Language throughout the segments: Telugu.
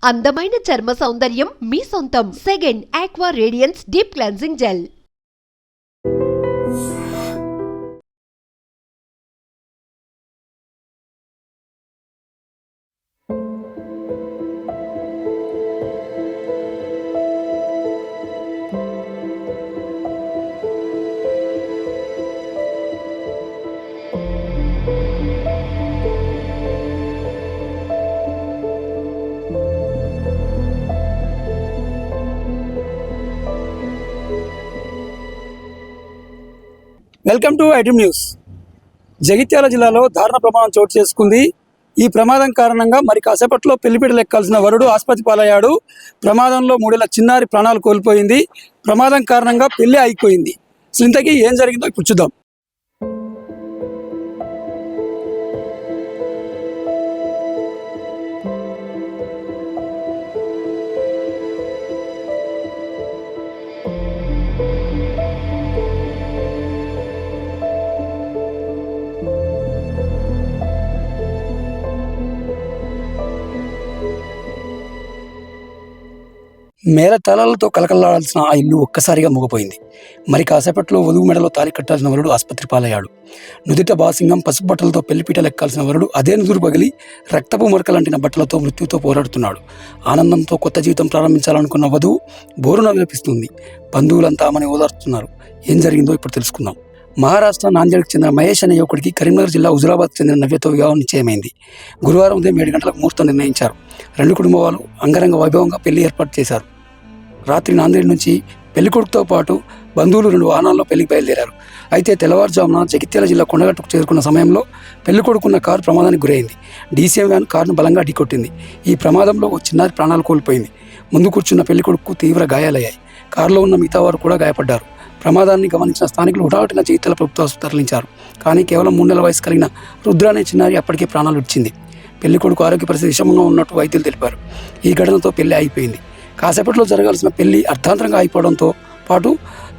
అందమైన చర్మ సౌందర్యం మీ సొంతం. Second aqua radiance deep cleansing gel. Welcome to iDream news. Jagtial జిల్లాలో దారుణ ప్రమాదం చోటు చేసుకుంది. ఈ ప్రమాదం కారణంగా మరి కాసేపట్లో పెళ్లిపీటలు ఎక్కాల్సిన వరుడు ఆసుపత్రి పాలయ్యాడు. ప్రమాదంలో 3 ఏళ్ల చిన్నారి ప్రాణాలు కోల్పోయింది. ప్రమాదం కారణంగా పెళ్లి ఆగిపోయింది. ఇంతకీ ఏం జరిగిందో ఇప్పుడు చూద్దాం. మేళతాళాలతో కలకలాడాల్సిన ఆ ఇల్లు ఒక్కసారిగా మూగపోయింది. మరి కాసేపట్లో వధువు మెడలో తాళి కట్టాల్సిన వరుడు ఆసుపత్రి పాలయ్యాడు. నుదిట బాసింగం పసుపు బట్టలతో పెళ్లిపీటలు ఎక్కాల్సిన వరుడు అదే నుదురు పగిలి రక్తపు మరకలంటిన బట్టలతో మృత్యుతో పోరాడుతున్నాడు. ఆనందంతో కొత్త జీవితం ప్రారంభించాలనుకున్న వధువు బోరున విలపిస్తుంది. బంధువులంతా ఆమెను ఓదార్చుతున్నారు. ఏం జరిగిందో ఇప్పుడు తెలుసుకుందాం. మహారాష్ట్ర నాందేడ్కి చెందిన మహేష్ అనే యువకుడికి కరీంనగర్ జిల్లా హుజురాబాద్కు చెందిన నవ్యతో వివాహం నిశ్చయమైంది. గురువారం ఉదయం 7 గంటలకు ముహూర్తం నిర్ణయించారు. 2 కుటుంబాలు అంగరంగ వైభవంగా పెళ్లి ఏర్పాటు చేశారు. రాత్రి నాందేడ్ నుంచి పెళ్లికొడుకుతో పాటు బంధువులు 2 వాహనాల్లో పెళ్లికి బయలుదేరారు. అయితే తెల్లవారుజామున జగిత్యాల జిల్లా కొండగట్టుకు చేరుకున్న సమయంలో పెళ్లికొడుకున్న కారు ప్రమాదానికి గురైంది. డీసీఎం వ్యాన్ కారును బలంగా ఢీకొట్టింది. ఈ ప్రమాదంలో ఓ చిన్నారి ప్రాణాలు కోల్పోయింది. ముందు కూర్చున్న పెళ్లికొడుకు తీవ్ర గాయాలయ్యాయి. కారులో ఉన్న మిగతా వారు కూడా గాయపడ్డారు. ప్రమాదాన్ని గమనించిన స్థానికులు హుటాహుటిన జగిత్యాల ప్రభుత్వ ఆసుపత్రికి తరలించారు. కానీ కేవలం 3 నెలల వయసు కలిగిన రుద్ర అనే చిన్నారి అప్పటికే ప్రాణాలు విడిచింది. పెళ్లికొడుకు ఆరోగ్య పరిస్థితి విషమంగా ఉన్నట్టు వైద్యులు తెలిపారు. ఈ ఘటనతో పెళ్లి ఆగిపోయింది. కాసేపట్లో జరగాల్సిన పెళ్లి అర్థాంతరంగా అయిపోవడంతో పాటు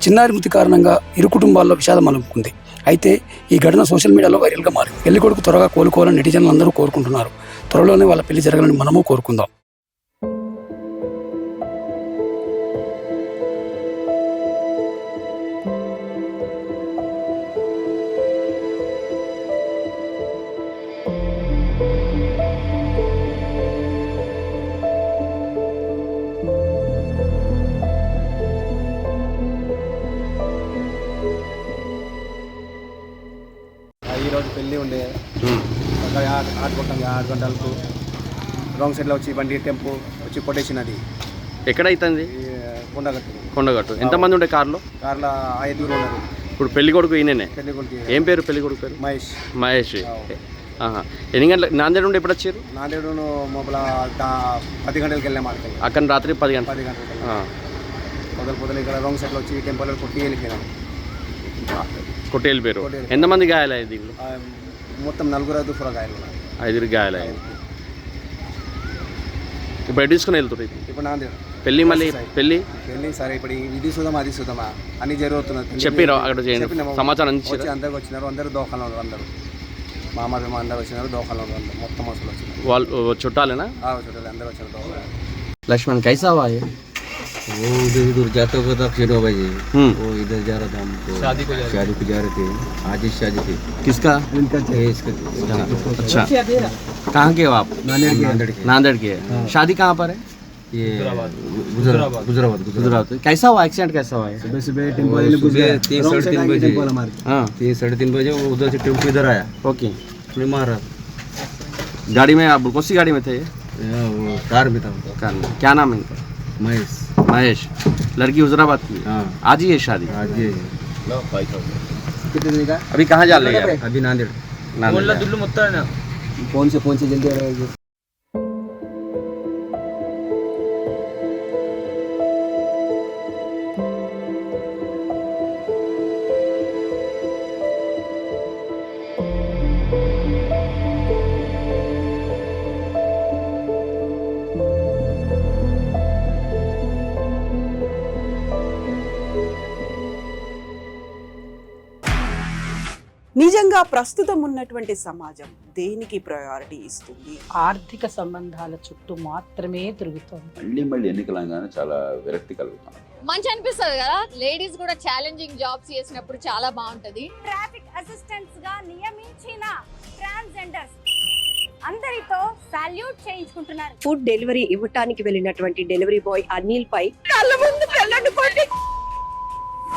చిన్నారి మృతి కారణంగా ఇరు కుటుంబాల్లో విషాదం అలుముకుంది. అయితే ఈ ఘటన సోషల్ మీడియాలో వైరల్గా మారింది. పెళ్లికొడుకు త్వరగా కోలుకోవాలని నెటిజన్లు అందరూ కోరుకుంటున్నారు. త్వరలోనే వాళ్ళ పెళ్లి జరగాలని మనము కోరుకుందాం. ఈరోజు పెళ్ళి ఉండే ఆరు గంటలకు రాంగ్ సైడ్లో వచ్చి బండి టెంపో వచ్చి కొట్టేసినది. ఎక్కడ అవుతుంది? కొండగట్టు. ఎంతమంది ఉండే కార్లో 5 ఉన్నారు. ఇప్పుడు పెళ్లి కొడుకు ఈయననే. పెళ్లి కొడుకు ఏం పేరు పెళ్లి కొడుకు పేరు? మహేష్. ఎన్ని గంటలకు నాందేడ్ నుండి ఎప్పుడు వచ్చారు? నాందేడు మొబల 10 గంటలకు వెళ్ళాం. అక్కడ రాత్రి 10 గంటలకు పొదలు ఇక్కడ రాంగ్ సైడ్లో వచ్చి టెంపోలో కొట్టి వెళ్ళిపోయినాం. కొట్టి వెళ్ళిపోయారు. ఎంతమంది గాయాలయ్యాయి దీంట్లో? మొత్తం 4 గాయాలు. 5 గాయాలయ్యాయి. ఇప్పుడు ఎటు తీసుకుని వెళ్తున్నారు? ఇప్పుడు నాందేడు పెళ్ళి మళ్ళీ పెళ్ళి సరే. ఇప్పుడు ఇది చూద్దామా అది చూద్దామా అన్ని జరుగుతున్నది చెప్పిరా? అక్కడ సమాచారం వచ్చి అందరికి వచ్చినారు. అందరూ దోకాలు ఉన్నారు. అందరూ మామ అందరు వచ్చినారు. దోకాలు ఉన్నారు. మొత్తం అసలు వచ్చినారు. వాళ్ళు చుట్టాలేనా? చుట్టాలి అందరూ వచ్చినారు దోకాలు. लक्ष्मण कैसा हुआ ये? वो उधर जाता हुआ था 9 बजे। वो इधर जा रहा था, हमको शादी को जा रहे थे। आज ही शादी थी। किसका? इनका इसका। अच्छा, कहाँ के हो आप? नांदेड़ के। शादी कहाँ पर है? ये गुजराबाद। कैसा हुआ एक्सीडेंट? कैसा हुआ? सुबह 3:30 बजे। हाँ 3:30 बजे वो उधर से टेम्पो इधर आया। ओके, मारा गाड़ी में। आप कौन सी गाड़ी में थे? वो कार में था। कार में। क्या नाम है इनका? महेश। लड़की हुजराबाद की। हाँ आज ही है शादी? आज ही। कितने दिन का? अभी कहाँ जा रहे हैं? अभी नांदेड़। फोन से जल्दी आ रहा है। నిజ సహజంగా ప్రస్తుతం ఉన్నటువంటి సమాజం దేనికి ప్రయారిటీ ఇస్తుంది? ఆర్థిక సంబంధాల చుట్టూ మాత్రమే తిరుగుతోంది. మళ్ళీ ఎన్నికలంగానే చాలా విరక్తి కలుగుతాం. మంచి అనిపిస్తుంది కదా, లేడీస్ కూడా ఛాలెంజింగ్ జాబ్స్ చేసినప్పుడు చాలా బాగుంటది. ట్రాఫిక్ అసిస్టెంట్స్ గా నియమించిన ట్రాన్స్జెండర్స్ అందరితో సాల్యూట్ చేయించుకుంటున్నారు. ఫుడ్ డెలివరీ ఇవ్వటానికి వెళ్ళినటువంటి డెలివరీ బాయ్ అనిల్ పై కళ్ళ ముందు